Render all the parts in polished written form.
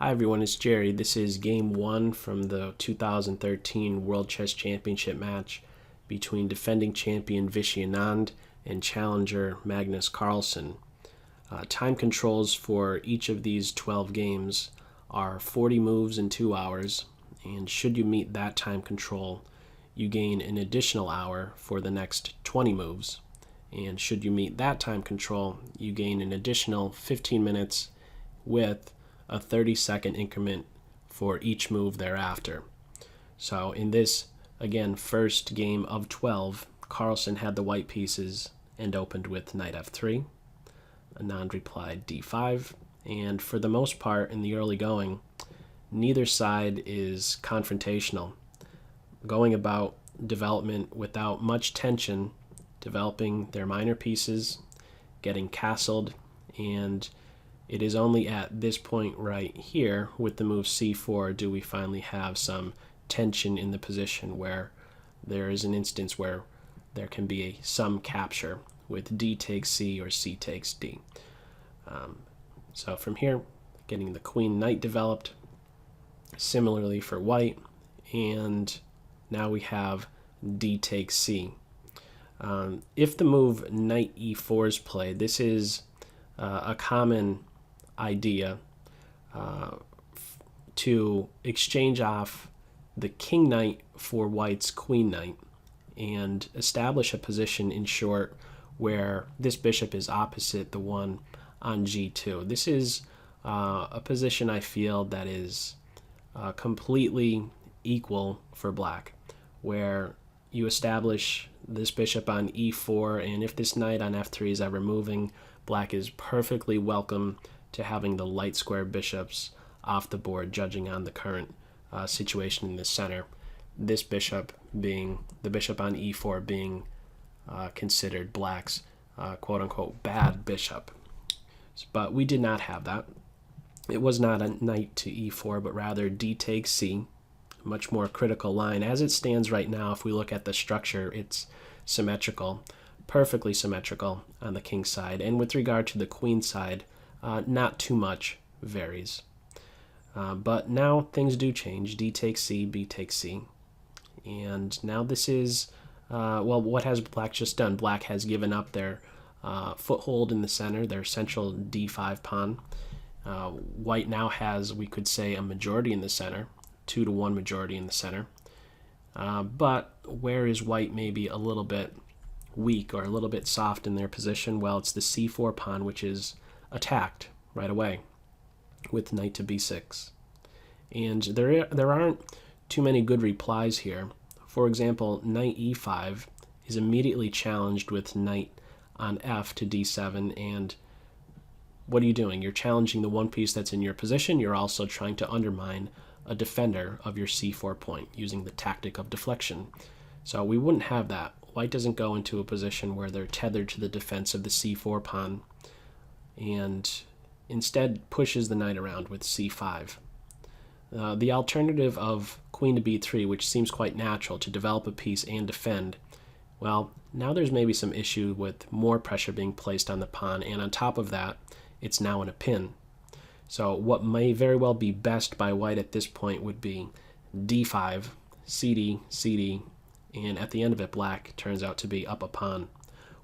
Hi everyone, it's Jerry. This is game one from the 2013 World Chess Championship match between defending champion Vishy and challenger Magnus Carlsen. Time controls for each of these 12 games are 40 moves in 2 hours, and should you meet that time control, you gain an additional hour for the next 20 moves. And should you meet that time control, you gain an additional 15 minutes with a 30-second increment for each move thereafter. So in this, again, first game of 12, Carlsen had the white pieces and opened with knight f3. Anand replied d5, and for the most part in the early going, neither side is confrontational, going about development without much tension, developing their minor pieces, getting castled, and it is only at this point right here with the move c4 do we finally have some tension in the position where there is an instance where there can be some capture with d takes c or c takes d. So from here, getting the queen knight developed, similarly for white, and now we have d takes c. If the move knight e4 is played, this is a common idea to exchange off the king knight for white's queen knight and establish a position, in short, where this bishop is opposite the one on g2. This is a position I feel that is completely equal for black, where you establish this bishop on e4, and if this knight on f3 is ever moving, black is perfectly welcome to having the light square bishops off the board, judging on the current situation in the center. This bishop being, the bishop on e4 being considered black's quote-unquote bad bishop. But we did not have that. It was not a knight to e4, but rather d takes c, a much more critical line. As it stands right now, if we look at the structure, it's symmetrical, perfectly symmetrical on the king side. And with regard to the queen side, not too much varies. But now things do change. D takes c, b takes c. And now this is, well, what has black just done? Black has given up their foothold in the center, their central d5 pawn. White now has, we could say, a majority in the center, 2-to-1 majority in the center. But where is white maybe a little bit weak or a little bit soft in their position? Well, it's the c4 pawn, which is attacked right away with knight to b6. And there aren't too many good replies here. For example, knight e5 is immediately challenged with knight on f to d7, and what are you doing? You're challenging the one piece that's in your position. You're also trying to undermine a defender of your c4 point using the tactic of deflection. So we wouldn't have that. White doesn't go into a position where they're tethered to the defense of the c4 pawn, and instead pushes the knight around with c5. The alternative of queen to b3, which seems quite natural to develop a piece and defend, well, now there's maybe some issue with more pressure being placed on the pawn, and on top of that, it's now in a pin. So what may very well be best by white at this point would be d5, cd, cd, and at the end of it, black turns out to be up a pawn.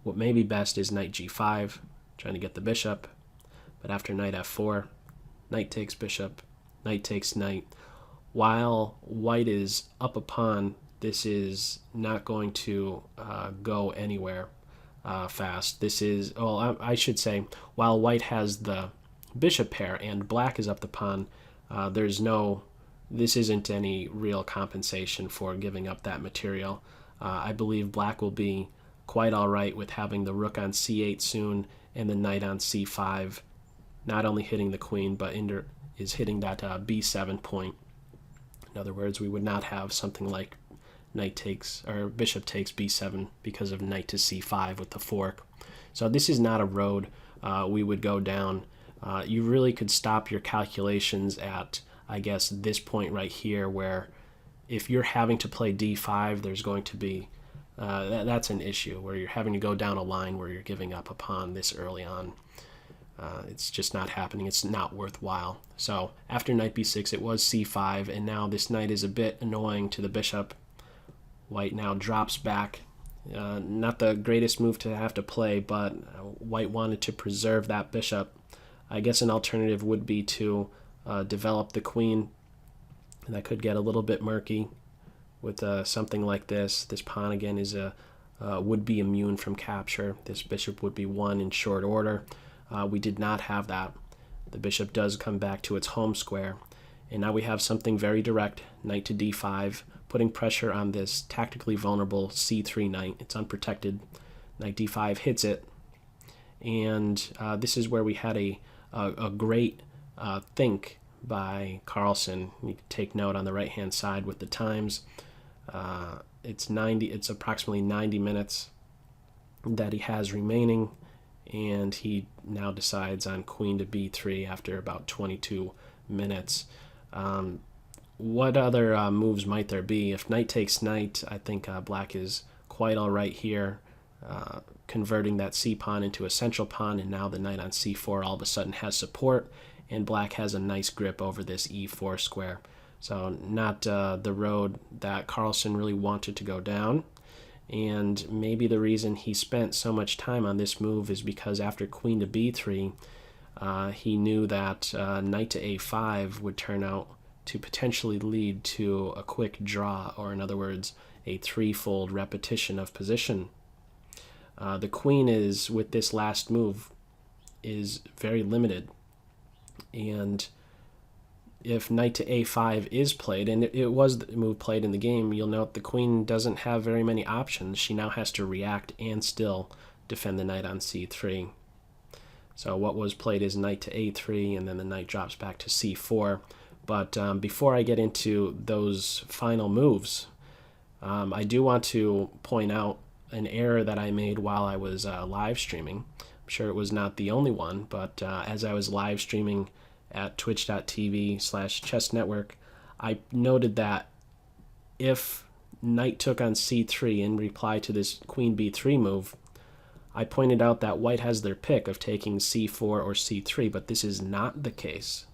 What may be best is knight g5, trying to get the bishop, but after knight f4, knight takes bishop, knight takes knight. While white is up a pawn, this is not going to go anywhere fast. This is, well, I should say, while white has the bishop pair and black is up the pawn, this isn't any real compensation for giving up that material. I believe black will be quite all right with having the rook on c8 soon and the knight on c5, not only hitting the queen, but is hitting that b7 point. In other words, we would not have something like knight takes or bishop takes b7 because of knight to c5 with the fork. So this is not a road we would go down. You really could stop your calculations at, I guess, this point right here, where if you're having to play d5, there's going to be that's an issue where you're having to go down a line where you're giving up a pawn this early on. It's just not happening. It's not worthwhile. So after knight b6, it was c5, and now this knight is a bit annoying to the bishop. White now drops back. Not the greatest move to have to play, but White wanted to preserve that bishop. I guess an alternative would be to develop the queen. That could get a little bit murky with something like this. This pawn again is would be immune from capture. This bishop would be won in short order. We did not have that. The bishop does come back to its home square, and now we have something very direct. Knight to d5, putting pressure on this tactically vulnerable c3 knight. It's unprotected. Knight d5 hits it, and this is where we had a great think by Carlsen. You can take note on the right hand side with the times. It's approximately 90 minutes that he has remaining, and he now decides on queen to b3 after about 22 minutes. What other moves might there be? If knight takes knight, I think black is quite all right here, converting that c pawn into a central pawn, and now the knight on c4 all of a sudden has support, and black has a nice grip over this e4 square. So not the road that Carlsen really wanted to go down. And maybe the reason he spent so much time on this move is because after queen to b3, he knew that knight to a5 would turn out to potentially lead to a quick draw, or in other words, a threefold repetition of position. The queen is, with this last move, is very limited. And if knight to a5 is played, and it was the move played in the game, you'll note the queen doesn't have very many options. She now has to react and still defend the knight on c3. So what was played is knight to a3, and then the knight drops back to c4. But before I get into those final moves, I do want to point out an error that I made while I was live streaming. I'm sure it was not the only one, but as I was live streaming at twitch.tv/chessnetwork, I noted that if knight took on c3 in reply to this queen b3 move, I pointed out that white has their pick of taking c4 or c3, but this is not the case.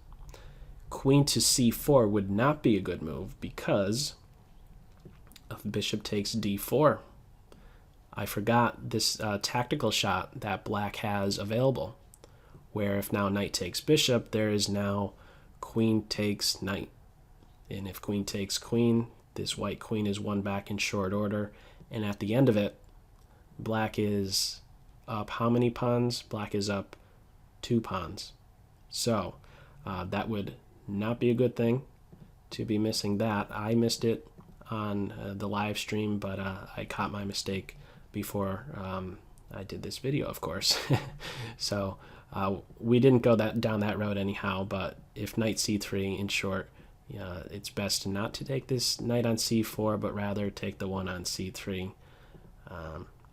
Queen to c4 would not be a good move because of bishop takes d4. I forgot this tactical shot that black has available, where if now knight takes bishop, there is now queen takes knight. And if queen takes queen, this white queen is won back in short order. And at the end of it, black is up how many pawns? Black is up 2 pawns. So that would not be a good thing to be missing that. I missed it on the live stream, but I caught my mistake before I did this video, of course. So we didn't go down that road anyhow, but if knight c3, in short, it's best not to take this knight on c4, but rather take the one on c3.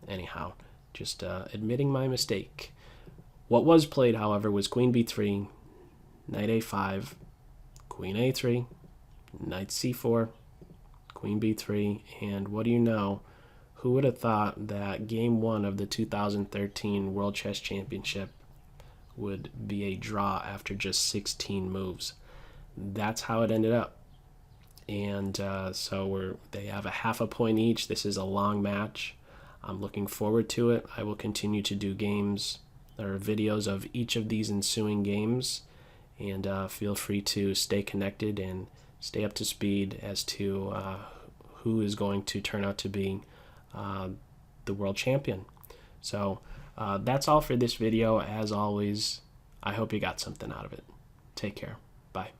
Anyhow, just admitting my mistake. What was played, however, was queen b3, knight a5, queen a3, knight c4, queen b3, and what do you know? Who would have thought that game 1 of the 2013 World Chess Championship would be a draw after just 16 moves? That's how it ended up. And so they have a half a point each. This is a long match. I'm looking forward to it. I will continue to do games or videos of each of these ensuing games, and feel free to stay connected and stay up to speed as to who is going to turn out to be the world champion. So that's all for this video. As always, I hope you got something out of it. Take care. Bye.